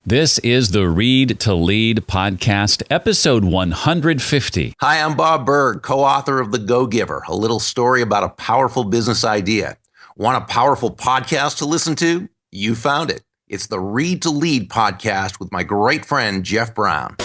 This is the Read to Lead podcast, episode 150. Hi, I'm Bob Berg, co-author of The Go-Giver, a little story about a powerful business idea. Want a powerful podcast to listen to? You found it. It's the Read to Lead podcast with my great friend, Jeff Brown.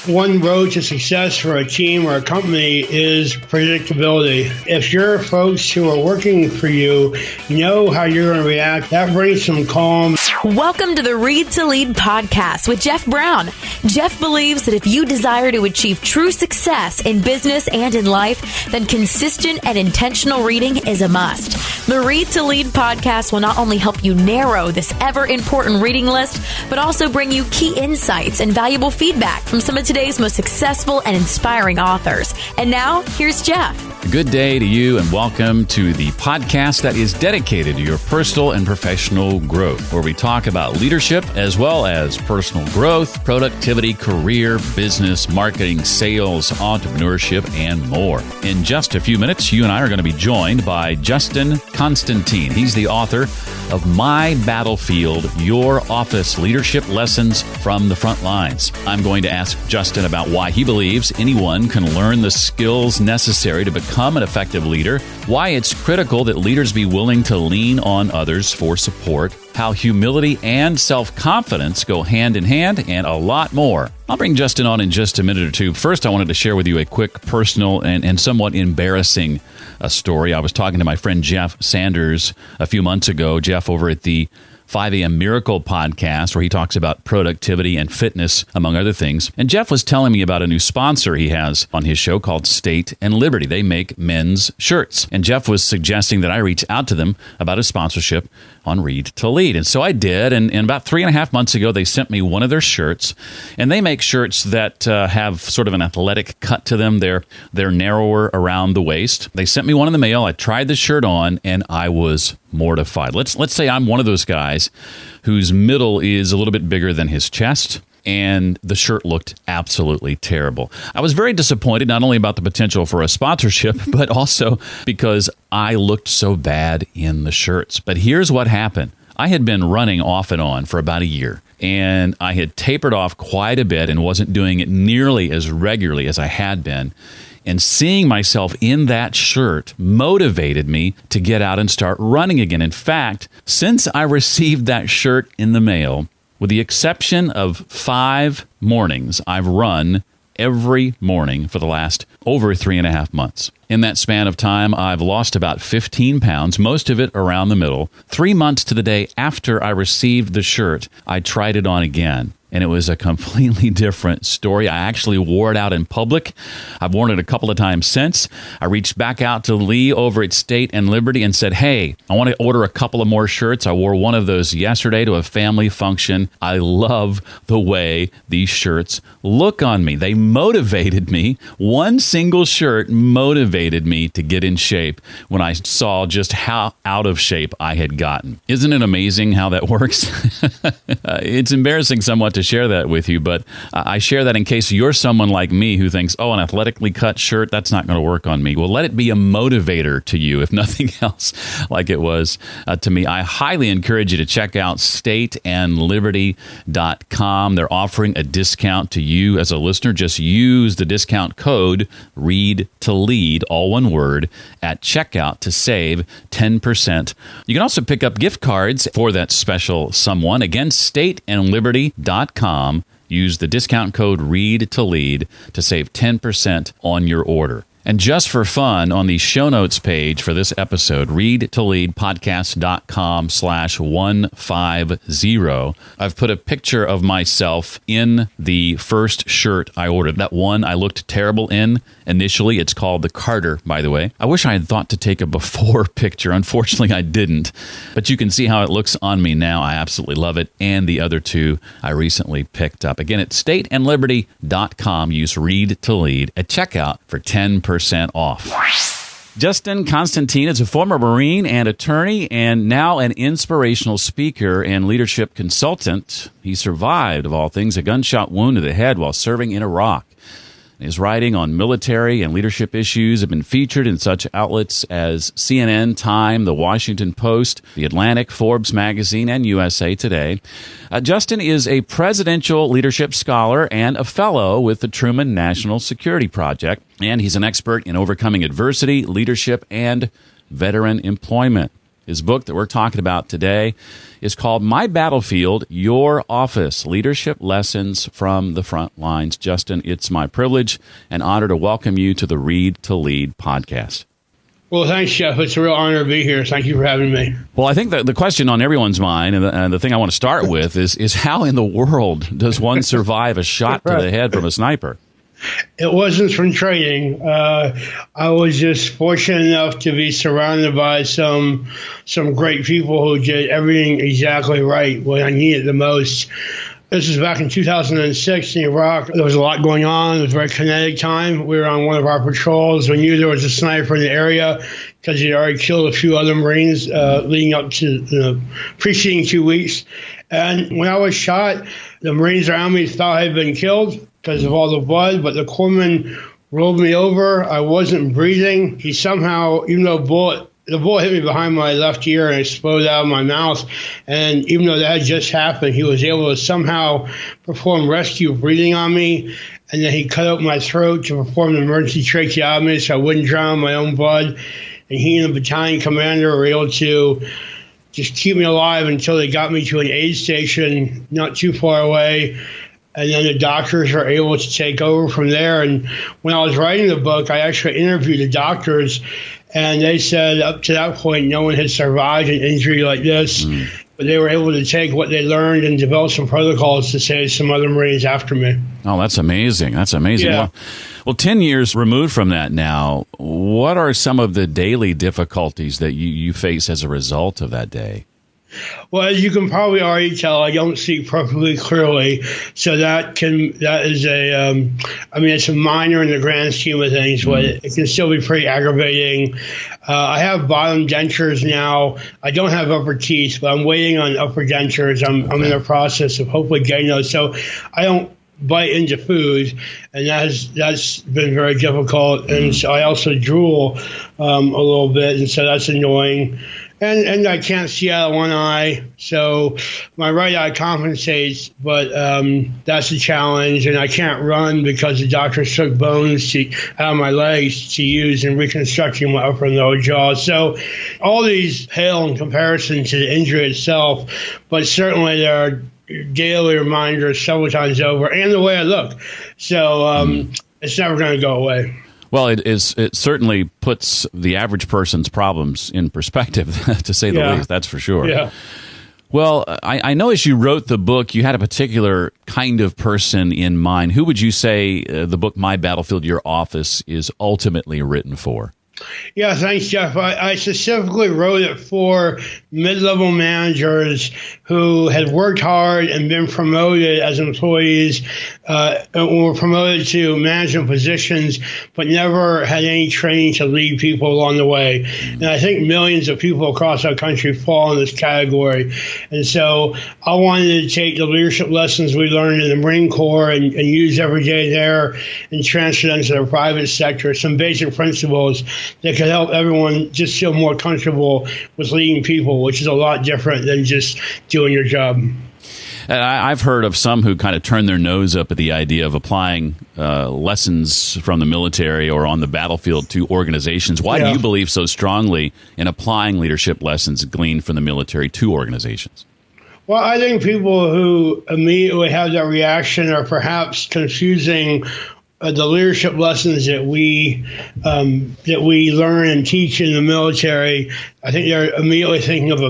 One road to success for a team or a company is predictability. If your folks who are working for you know how you're going to react, that brings some calm. Welcome to the Read to Lead podcast with Jeff Brown. Jeff believes that if you desire to achieve true success in business and in life, then consistent and intentional reading is a must. The Read to Lead podcast will not only help you narrow this ever-important reading list, but also bring you key insights and valuable feedback from some of today's most successful and inspiring authors. And now, here's Jeff. Good day to you and welcome to the podcast that is dedicated to your personal and professional growth, where we talk about leadership as well as personal growth, productivity, career, business, marketing, sales, entrepreneurship, and more. In just a few minutes, you and I are going to be joined by Justin Constantine. He's the author of My Battlefield, Your Office Leadership Lessons from the Front Lines. I'm going to ask Justin about why he believes anyone can learn the skills necessary to become an effective leader, why it's critical that leaders be willing to lean on others for support, how humility and self-confidence go hand in hand, and a lot more. I'll bring Justin on in just a minute or two. First, I wanted to share with you a quick personal and somewhat embarrassing story. I was talking to my friend Jeff Sanders a few months ago, Jeff over at the 5 a.m. Miracle podcast, where he talks about productivity and fitness, among other things. And Jeff was telling me about a new sponsor he has on his show called State and Liberty. They make men's shirts. And Jeff was suggesting that I reach out to them about a sponsorship on Read to Lead. And so I did. And about 3.5 months ago, they sent me one of their shirts. And they make shirts that have sort of an athletic cut to them. They're narrower around the waist. They sent me one in the mail. I tried the shirt on, and I was mortified. Let's say I'm one of those guys whose middle is a little bit bigger than his chest, and the shirt looked absolutely terrible. I was very disappointed, not only about the potential for a sponsorship, but also because I looked so bad in the shirts. But here's what happened. I had been running off and on for about a year, and I had tapered off quite a bit and wasn't doing it nearly as regularly as I had been. And seeing myself in that shirt motivated me to get out and start running again. In fact, since I received that shirt in the mail, with the exception of 5 mornings, I've run every morning for the last over 3.5 months. In that span of time, I've lost about 15 pounds, most of it around the middle. 3 months to the day after I received the shirt, I tried it on again. And it was a completely different story. I actually wore it out in public. I've worn it a couple of times since. I reached back out to Lee over at State and Liberty and said, hey, I want to order a couple of more shirts. I wore one of those yesterday to a family function. I love the way these shirts look on me. They motivated me. One single shirt motivated me to get in shape when I saw just how out of shape I had gotten. Isn't it amazing how that works? It's embarrassing somewhat to share that with you, but I share that in case you're someone like me who thinks, oh, an athletically cut shirt, that's not going to work on me. Well, let it be a motivator to you, if nothing else, like it was to me. I highly encourage you to check out stateandliberty.com. They're offering a discount to you as a listener. Just use the discount code READ to LEAD, all one word, at checkout to save 10%. You can also pick up gift cards for that special someone. Again, stateandliberty.com. Use the discount code READ to LEAD to save 10% on your order. And just for fun, on the show notes page for this episode, readtoleadpodcast.com/150, I've put a picture of myself in the first shirt I ordered. That one I looked terrible in initially. It's called the Carter, by the way. I wish I had thought to take a before picture. Unfortunately, I didn't. But you can see how it looks on me now. I absolutely love it. And the other two I recently picked up. Again, it's stateandliberty.com. Use Read to Lead at checkout for 10% off. Justin Constantine is a former Marine and attorney and now an inspirational speaker and leadership consultant. He survived, of all things, a gunshot wound to the head while serving in Iraq. His writing on military and leadership issues have been featured in such outlets as CNN, Time, The Washington Post, The Atlantic, Forbes magazine, and USA Today. Justin is a presidential leadership scholar and a fellow with the Truman National Security Project, and he's an expert in overcoming adversity, leadership, and veteran employment. His book that we're talking about today is called My Battlefield, Your Office, Leadership Lessons from the Front Lines. Justin, it's my privilege and honor to welcome you to the Read to Lead podcast. Well, thanks, Jeff. It's a real honor to be here. Thank you for having me. Well, I think that the question on everyone's mind, and the thing I want to start with, is how in the world does one survive a shot to the head from a sniper? It wasn't from training. I was just fortunate enough to be surrounded by some great people who did everything exactly right when I needed the most. This was back in 2006 in Iraq. There was a lot going on. It was a very kinetic time. We were on one of our patrols. We knew there was a sniper in the area because he'd already killed a few other Marines leading up to the preceding 2 weeks. And when I was shot, the Marines around me thought I had been killed because of all the blood, but the corpsman rolled me over. I wasn't breathing. He somehow, even though the bullet hit me behind my left ear and exploded out of my mouth, and even though that had just happened, he was able to somehow perform rescue breathing on me, and then he cut open my throat to perform an emergency tracheotomy so I wouldn't drown in my own blood. And he and the battalion commander were able to just keep me alive until they got me to an aid station not too far away. And then the doctors were able to take over from there. And when I was writing the book, I actually interviewed the doctors, and they said up to that point, no one had survived an injury like this. But they were able to take what they learned and develop some protocols to save some other Marines after me. Oh, that's amazing. That's amazing. Yeah. Well, 10 years removed from that now, what are some of the daily difficulties that you face as a result of that day? Well, as you can probably already tell, I don't see perfectly clearly. So it's a minor in the grand scheme of things, but it can still be pretty aggravating. I have bottom dentures now. I don't have upper teeth, but I'm waiting on upper dentures. I'm in the process of hopefully getting those. So I don't bite into food, and that's been very difficult. And so I also drool a little bit, and so that's annoying. And I can't see out of one eye, so my right eye compensates, but that's a challenge. And I can't run because the doctors took bones out of my legs to use in reconstructing my upper and lower jaw. So all these pale in comparison to the injury itself, but certainly there are daily reminders several times over, and the way I look. So it's never going to go away. Well, it certainly puts the average person's problems in perspective, to say the least. That's for sure. Yeah. Well, I know as you wrote the book, you had a particular kind of person in mind. Who would you say the book My Battlefield, Your Office is ultimately written for? Yeah, thanks, Jeff. I specifically wrote it for mid-level managers who had worked hard and been promoted as employees, or promoted to management positions, but never had any training to lead people along the way. And I think millions of people across our country fall in this category. And so I wanted to take the leadership lessons we learned in the Marine Corps and use every day there and transfer them to the private sector, some basic principles that could help everyone just feel more comfortable with leading people, which is a lot different than just doing your job. I've heard of some who kind of turn their nose up at the idea of applying lessons from the military or on the battlefield to organizations. Why do you believe so strongly in applying leadership lessons gleaned from the military to organizations? Well, I think people who immediately have that reaction are perhaps confusing the leadership lessons that we learn and teach in the military. I think they're immediately thinking of a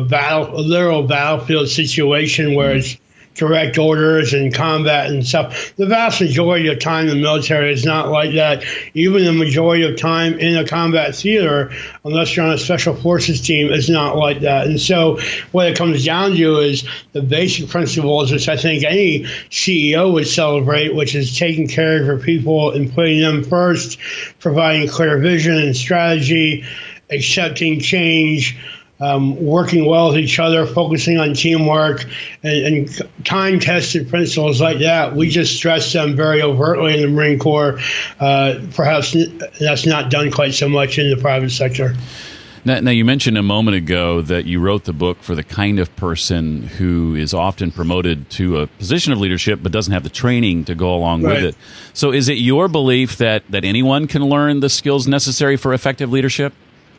literal battlefield situation where it's direct orders and combat and stuff. The vast majority of time in the military is not like that. Even the majority of time in a combat theater, unless you're on a special forces team, is not like that. And so what it comes down to is the basic principles, which I think any CEO would celebrate, which is taking care of your people and putting them first, providing clear vision and strategy, accepting change, working well with each other, focusing on teamwork, and time-tested principles like that. We just stress them very overtly in the Marine Corps. Perhaps that's not done quite so much in the private sector. Now, you mentioned a moment ago that you wrote the book for the kind of person who is often promoted to a position of leadership but doesn't have the training to go along with it. So is it your belief that anyone can learn the skills necessary for effective leadership?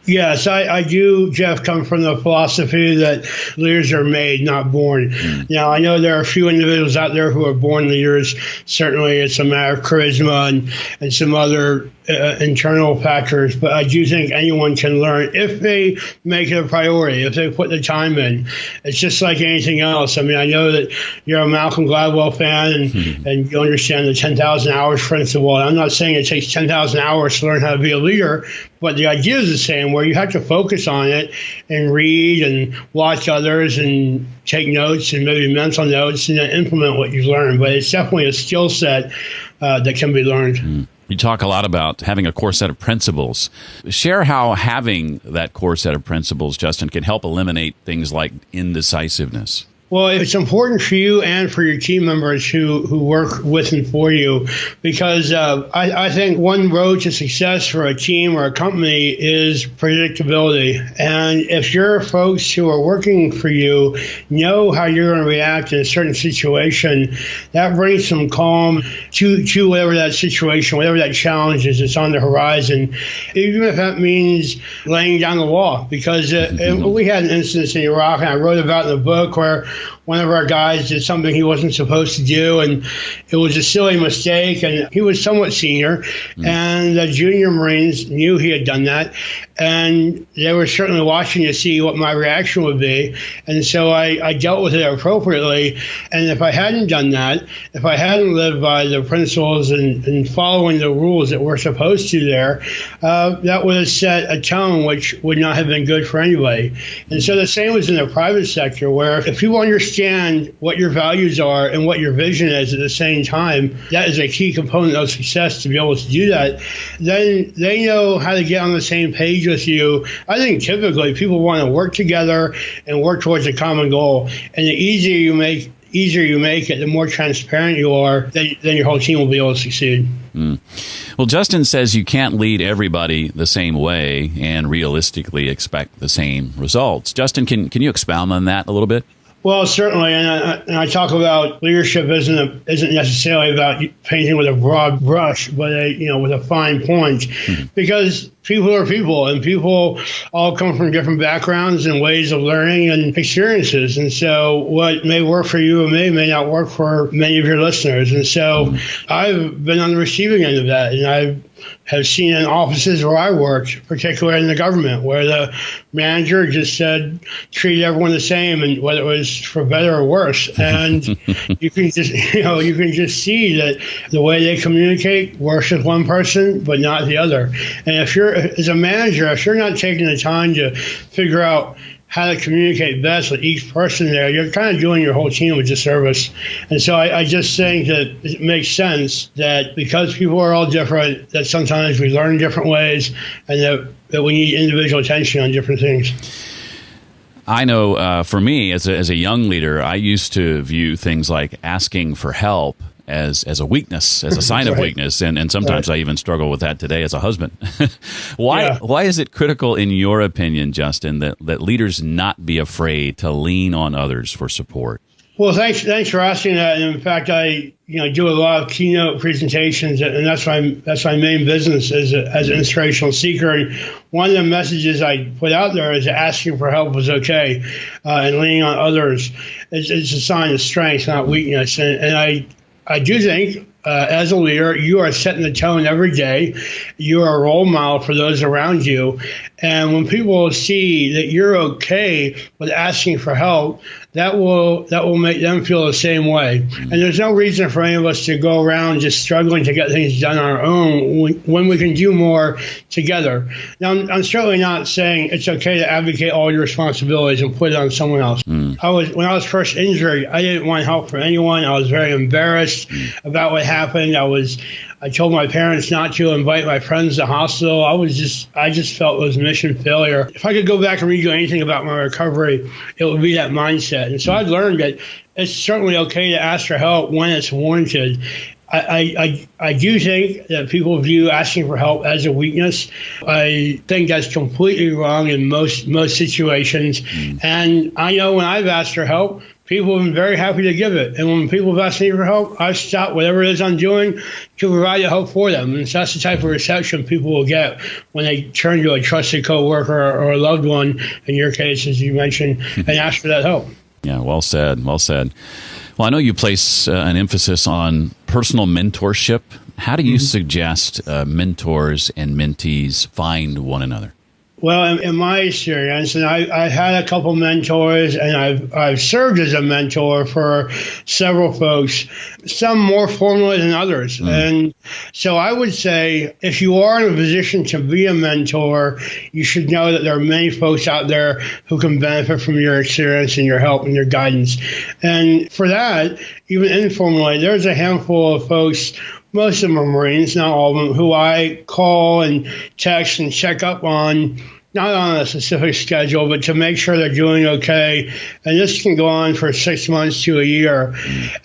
Yes, I do, Jeff, come from the philosophy that leaders are made, not born. Now, I know there are a few individuals out there who are born leaders. Certainly, it's a matter of charisma and some other internal factors, but I do think anyone can learn if they make it a priority, if they put the time in. It's just like anything else. I mean, I know that you're a Malcolm Gladwell fan and you understand the 10,000 hours principle. And I'm not saying it takes 10,000 hours to learn how to be a leader, but the idea is the same, where you have to focus on it and read and watch others and take notes and maybe mental notes and then implement what you've learned. But it's definitely a skill set that can be learned. You talk a lot about having a core set of principles. Share how having that core set of principles, Justin, can help eliminate things like indecisiveness. Well, it's important for you and for your team members who work with and for you, because I think one road to success for a team or a company is predictability. And if your folks who are working for you know how you're going to react in a certain situation, that brings some calm to whatever that situation, whatever that challenge is that's on the horizon, even if that means laying down the law. Because we had an instance in Iraq, and I wrote about in the book, where one of our guys did something he wasn't supposed to do, and it was a silly mistake, and he was somewhat senior, and the junior Marines knew he had done that, and they were certainly watching to see what my reaction would be, and so I dealt with it appropriately. And if I hadn't done that, if I hadn't lived by the principles and following the rules that we're supposed to there, that would have set a tone which would not have been good for anybody. And so the same was in the private sector, where if people understand what your values are and what your vision is at the same time, that is a key component of success to be able to do that. Then they know how to get on the same page with you. I think typically people want to work together and work towards a common goal. And the easier you make it, the more transparent you are, then your whole team will be able to succeed. Well, Justin says you can't lead everybody the same way and realistically expect the same results. Justin, can you expound on that a little bit? Well, certainly, and I talk about leadership isn't necessarily about painting with a broad brush, but with a fine point, because people are people, and people all come from different backgrounds and ways of learning and experiences, and so what may work for you and may not work for many of your listeners, and so I've been on the receiving end of that, and I have seen in offices where I worked, particularly in the government, where the manager just said, treat everyone the same, and whether it was for better or worse. And you can just see that the way they communicate works with one person, but not the other. And as a manager, if you're not taking the time to figure out how to communicate best with each person there, you're kind of doing your whole team a disservice. And so I just think that it makes sense that because people are all different, that sometimes we learn different ways, and that we need individual attention on different things. I know for me, as a young leader, I used to view things like asking for help as a weakness, as a sign of weakness, and sometimes I even struggle with that today as a husband. Why is it critical, in your opinion, Justin, that leaders not be afraid to lean on others for support? Well, thanks for asking that. And in fact, I do a lot of keynote presentations, and that's my main business as an inspirational speaker. And one of the messages I put out there is asking for help is okay, and leaning on others is a sign of strength, not weakness. And I do think, as a leader, you are setting the tone every day. You are a role model for those around you. And when people see that you're okay with asking for help, that will make them feel the same way. And there's no reason for any of us to go around just struggling to get things done on our own when we can do more together. Now, I'm certainly not saying it's okay to advocate all your responsibilities and put it on someone else. When I was first injured, I didn't want help from anyone. I was very embarrassed about what happened. I was I told my parents not to invite my friends to the hospital. I just felt it was mission failure. If I could go back and redo anything about my recovery, it would be that mindset. And so I learned that it's certainly okay to ask for help when it's warranted. I do think that people view asking for help as a weakness. I think that's completely wrong in most situations. And I know when I've asked for help, people have been very happy to give it. And when people have asked me for help, I've stopped whatever it is I'm doing to provide the help for them. And so that's the type of reception people will get when they turn to a trusted coworker or a loved one, in your case, as you mentioned, and ask for that help. Yeah, well said, well said. Well, I know you place an emphasis on personal mentorship. How do you suggest mentors and mentees find one another? Well, in my experience, and I had a couple mentors, and I've served as a mentor for several folks, some more formally than others. And so I would say if you are in a position to be a mentor, you should know that there are many folks out there who can benefit from your experience and your help and your guidance. And for that, even informally, there's a handful of folks, most of them are Marines, not all of them, who I call and text and check up on, not on a specific schedule, but to make sure they're doing okay. And this can go on for 6 months to a year.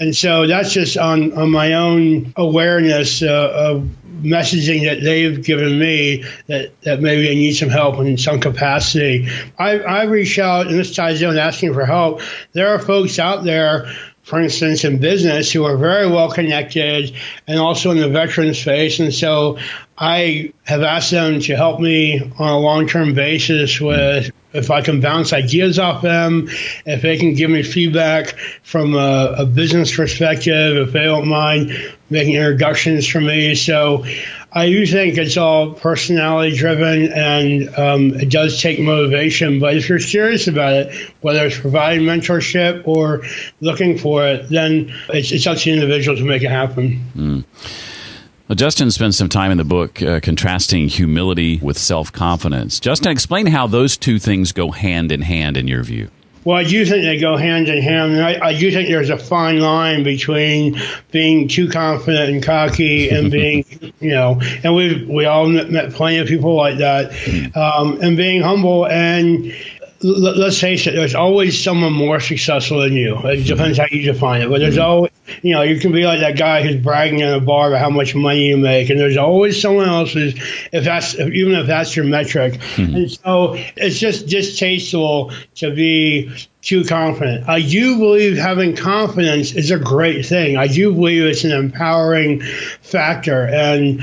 And so that's just on my own awareness of messaging that they've given me that maybe I need some help in some capacity. I reach out, and this ties in asking for help. There are folks out there, for instance, in business, who are very well connected and also in the veteran space. And so I have asked them to help me on a long-term basis with if I can bounce ideas off them, if they can give me feedback from a business perspective, if they don't mind making introductions for me. So I do think it's all personality driven, and it does take motivation. But if you're serious about it, whether it's providing mentorship or looking for it, then it's up to the individual to make it happen. Well, Justin spends some time in the book contrasting humility with self-confidence. Justin, explain how those two things go hand in hand in your view. Well, I do think they go hand in hand. And I do think there's a fine line between being too confident and cocky and being, and we all met plenty of people like that, and being humble. And let's face it, there's always someone more successful than you. It depends how you define it. But there's always, you can be like that guy who's bragging in a bar about how much money you make. And there's always someone else who's, even if that's your metric. And so it's just distasteful to be too confident. I do believe having confidence is a great thing. I do believe it's an empowering factor. And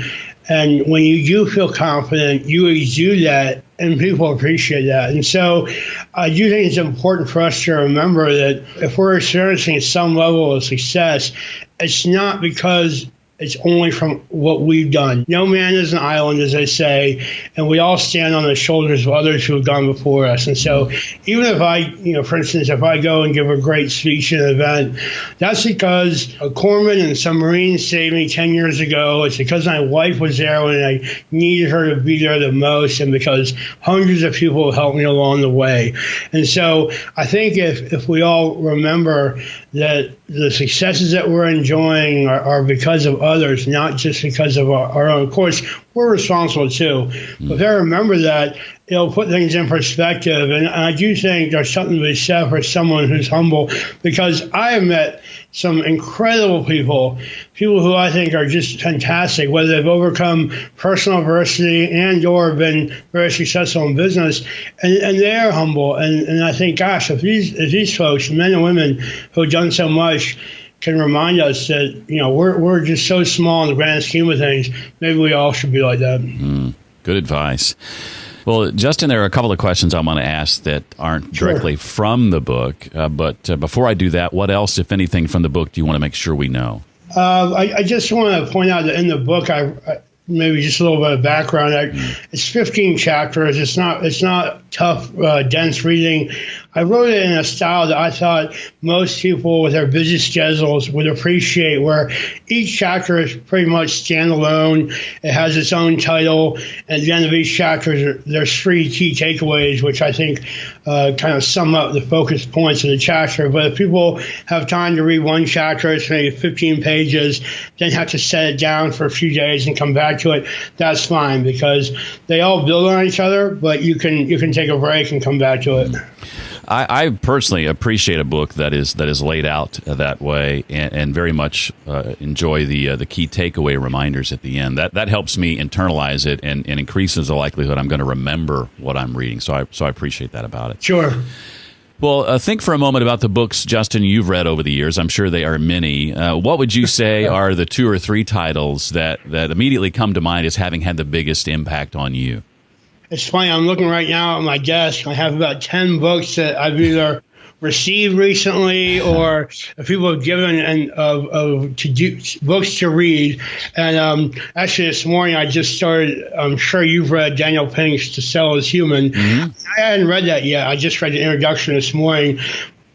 when you do feel confident, you exude that, and people appreciate that. And so I do think it's important for us to remember that if we're experiencing some level of success, it's not because it's only from what we've done. No man is an island, as they say, and we all stand on the shoulders of others who have gone before us. And so even if I, for instance, if I go and give a great speech at an event, that's because a corpsman and some Marines saved me 10 years ago. It's because my wife was there when I needed her to be there the most, and because hundreds of people have helped me along the way. And so I think if we all remember that the successes that we're enjoying are because of others, not just because of our own. Of course, we're responsible too. But if I remember that, it'll put things in perspective. And I do think there's something to be said for someone who's humble, because I have met some incredible people who I think are just fantastic, whether they've overcome personal adversity and or been very successful in business, and they are humble. And I think, gosh, if these folks, men and women who have done so much, can remind us that, we're just so small in the grand scheme of things, maybe we all should be like that. Good advice. Well, Justin, there are a couple of questions I want to ask that aren't directly from the book. But before I do that, what else, if anything, from the book do you want to make sure we know? I just want to point out that in the book, I maybe just a little bit of background. It's 15 chapters. It's not tough, dense reading. I wrote it in a style that I thought most people with their busy schedules would appreciate, where each chapter is pretty much standalone. It has its own title. And at the end of each chapter, there's 3 key takeaways, which I think kind of sum up the focus points of the chapter. But if people have time to read one chapter, it's maybe 15 pages, then have to set it down for a few days and come back to it, that's fine, because they all build on each other, but you can take a break and come back to it. I personally appreciate a book that is laid out that way, and very much enjoy the key takeaway reminders at the end. That helps me internalize it and increases the likelihood I'm going to remember what I'm reading. So I appreciate that about it. Sure. Well, think for a moment about the books, Justin, you've read over the years. I'm sure they are many. What would you say are the 2 or 3 titles that immediately come to mind as having had the biggest impact on you? It's funny, I'm looking right now at my desk. I have about 10 books that I've either received recently or people have given books to read. And actually this morning I just started, I'm sure you've read Daniel Pink's To Sell is Human. Mm-hmm. I hadn't read that yet. I just read the introduction this morning.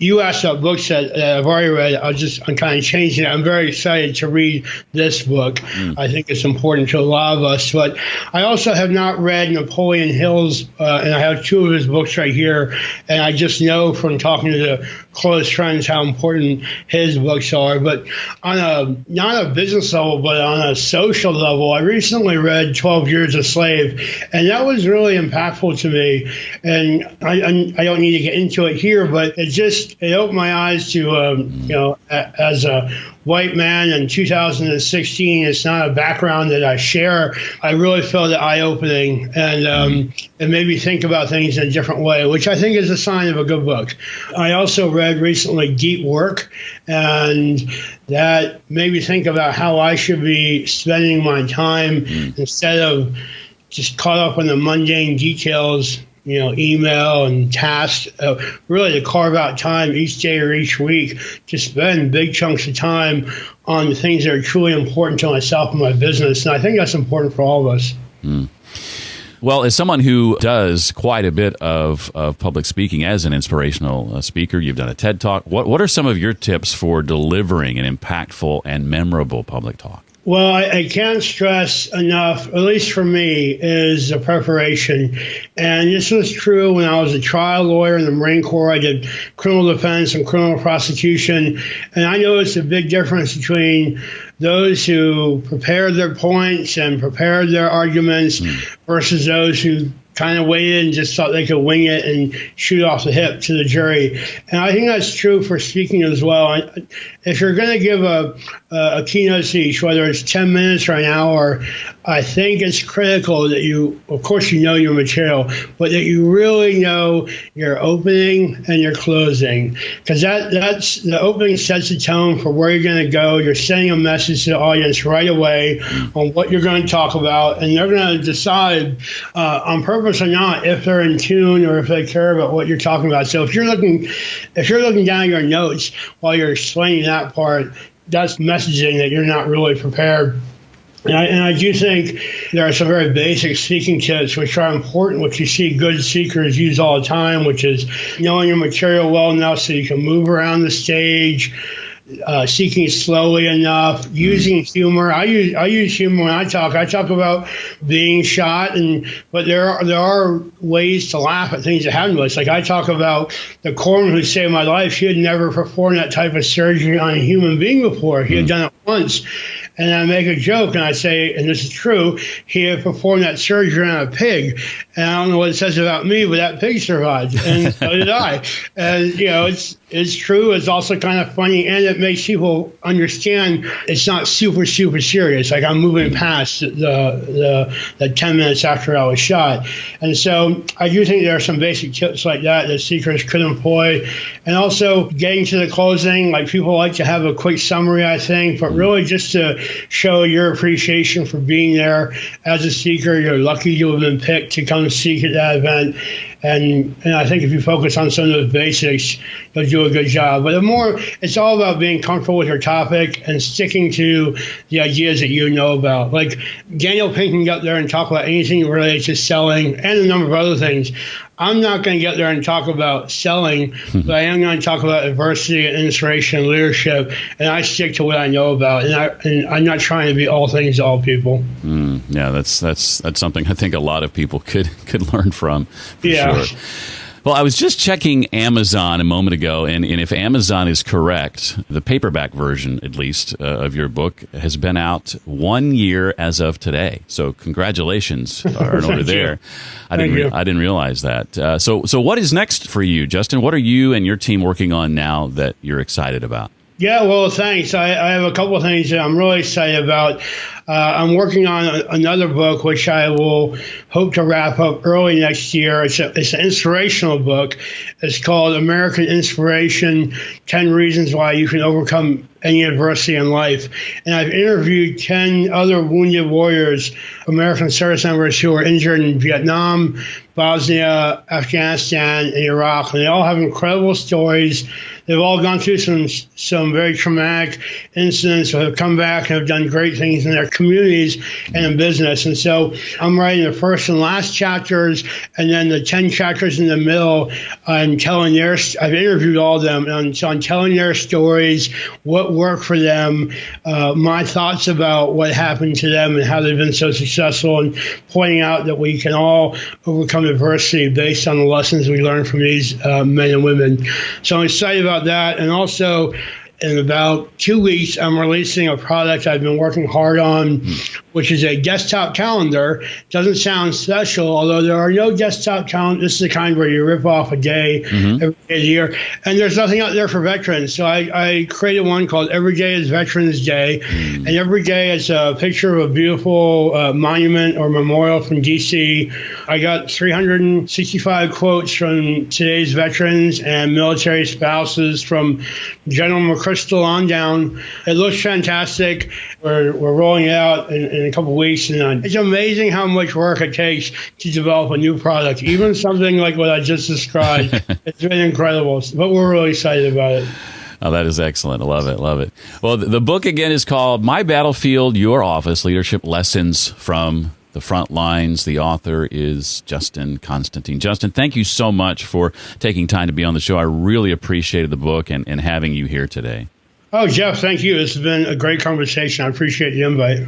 You asked about books that I've already read. I'm kind of changing it. I'm very excited to read this book. I think it's important to a lot of us. But I also have not read Napoleon Hill's, and I have 2 of his books right here. And I just know from talking to the close friends how important his books are. But on not a business level, but on a social level, I recently read 12 Years a Slave, and that was really impactful to me. And I don't need to get into it here, but it opened my eyes to, as a white man in 2016, it's not a background that I share. I really felt it eye-opening, and it made me think about things in a different way, which I think is a sign of a good book. I also read recently Deep Work, and that made me think about how I should be spending my time instead of just caught up in the mundane details, email and tasks, really to carve out time each day or each week to spend big chunks of time on the things that are truly important to myself and my business. And I think that's important for all of us. Well, as someone who does quite a bit of public speaking as an inspirational speaker, you've done a TED Talk. What are some of your tips for delivering an impactful and memorable public talk? Well, I can't stress enough, at least for me, is the preparation. And this was true when I was a trial lawyer in the Marine Corps. I did criminal defense and criminal prosecution. And I noticed a big difference between those who prepared their points and prepared their arguments versus those who kind of waited and just thought they could wing it and shoot off the hip to the jury. And I think that's true for speaking as well. If you're going to give a keynote speech, whether it's 10 minutes or an hour, I think it's critical that you, of course, you know your material, but that you really know your opening and your closing, because that's the opening sets the tone for where you're going to go. You're sending a message to the audience right away on what you're going to talk about, and they're going to decide on purpose or not if they're in tune or if they care about what you're talking about. So if you're looking down your notes while you're explaining that part, that's messaging that you're not really prepared. And I do think there are some very basic speaking tips which are important, which you see good speakers use all the time, which is knowing your material well enough so you can move around the stage, speaking slowly enough, using humor. I use humor when I talk. I talk about being shot, but there are ways to laugh at things that happen to us. Like I talk about the corpsman who saved my life. He had never performed that type of surgery on a human being before. He had done it once. And I make a joke and I say, and this is true, he had performed that surgery on a pig. And I don't know what it says about me, but that pig survived. And so did I. And, it's true. It's also kind of funny. And it makes people understand it's not super, super serious. Like I'm moving past the 10 minutes after I was shot. And so I do think there are some basic tips like that speakers could employ. And also getting to the closing, like people like to have a quick summary, I think, but really just to show your appreciation for being there as a speaker. You're lucky you have been picked to come speak at that event. And I think if you focus on some of those basics, you'll do a good job. But it's all about being comfortable with your topic and sticking to the ideas that you know about. Like Daniel Pink can get there and talk about anything related to selling and a number of other things. I'm not going to get there and talk about selling, but I am going to talk about adversity and inspiration and leadership, and I stick to what I know about, and I'm not trying to be all things to all people. Yeah, that's something I think a lot of people could learn from, for sure. Well, I was just checking Amazon a moment ago, and if Amazon is correct, the paperback version, at least, of your book has been out 1 year as of today. So congratulations are over there. I didn't realize that. So what is next for you, Justin? What are you and your team working on now that you're excited about? Yeah, well, thanks. I have a couple of things that I'm really excited about. I'm working on another book, which I will hope to wrap up early next year. It's an inspirational book. It's called American Inspiration, 10 Reasons Why You Can Overcome Any Adversity in Life. And I've interviewed 10 other wounded warriors, American service members who were injured in Vietnam, Bosnia, Afghanistan, and Iraq. And they all have incredible stories. They've all gone through some very traumatic incidents, but have come back and have done great things in their communities and in business. And so I'm writing the first and last chapters, and then the 10 chapters in the middle. I've interviewed all of them, and so I'm telling their stories, what worked for them, my thoughts about what happened to them and how they've been so successful, and pointing out that we can all overcome adversity based on the lessons we learned from these men and women. So I'm excited about that. And also, in about 2 weeks, I'm releasing a product I've been working hard on, which is a desktop calendar. Doesn't sound special, although there are no desktop calendars. This is the kind where you rip off a day every day of the year. And there's nothing out there for veterans. So I created one called Every Day is Veterans Day. And every day it's a picture of a beautiful monument or memorial from D.C. I got 365 quotes from today's veterans and military spouses from General McChrystal on down. It looks fantastic. We're rolling it out in a couple of weeks, and it's amazing how much work it takes to develop a new product. Even something like what I just described, it's been incredible. But we're really excited about it. Oh, that is excellent. I love it. Love it. Well, the book again is called My Battlefield, Your Office, Leadership Lessons from the Front Lines. The author is Justin Constantine. Justin, thank you so much for taking time to be on the show. I really appreciated the book and having you here today. Oh, Jeff, thank you. This has been a great conversation. I appreciate the invite.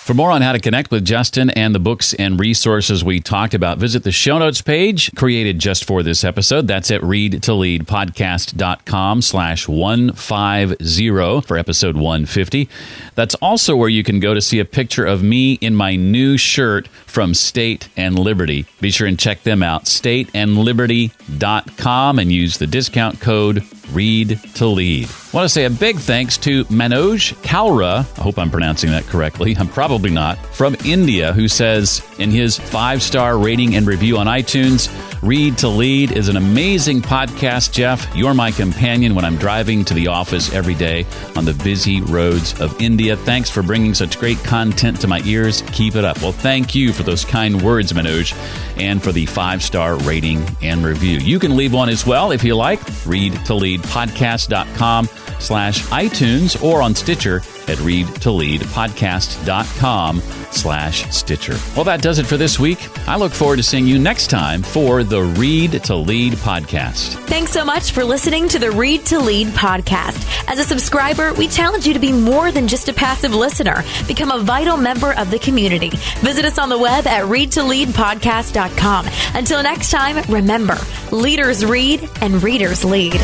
For more on how to connect with Justin and the books and resources we talked about, visit the show notes page created just for this episode. That's at readtoleadpodcast.com/150 for episode 150. That's also where you can go to see a picture of me in my new shirt from State and Liberty. Be sure and check them out, stateandliberty.com, and use the discount code READ2LEAD. I want to say a big thanks to Manoj Kalra, I hope I'm pronouncing that correctly, I'm probably not, from India, who says in his 5-star rating and review on iTunes, Read to Lead is an amazing podcast, Jeff. You're my companion when I'm driving to the office every day on the busy roads of India. Thanks for bringing such great content to my ears. Keep it up. Well, thank you for those kind words, Manoj, and for the 5-star rating and review. You can leave one as well if you like. readtoleadpodcast.com/iTunes or on Stitcher at readtoleadpodcast.com/Stitcher. Well, that does it for this week. I look forward to seeing you next time for the Read to Lead podcast. Thanks so much for listening to the Read to Lead podcast. As a subscriber, we challenge you to be more than just a passive listener. Become a vital member of the community. Visit us on the web at readtoleadpodcast.com. Until next time, remember, leaders read and readers lead.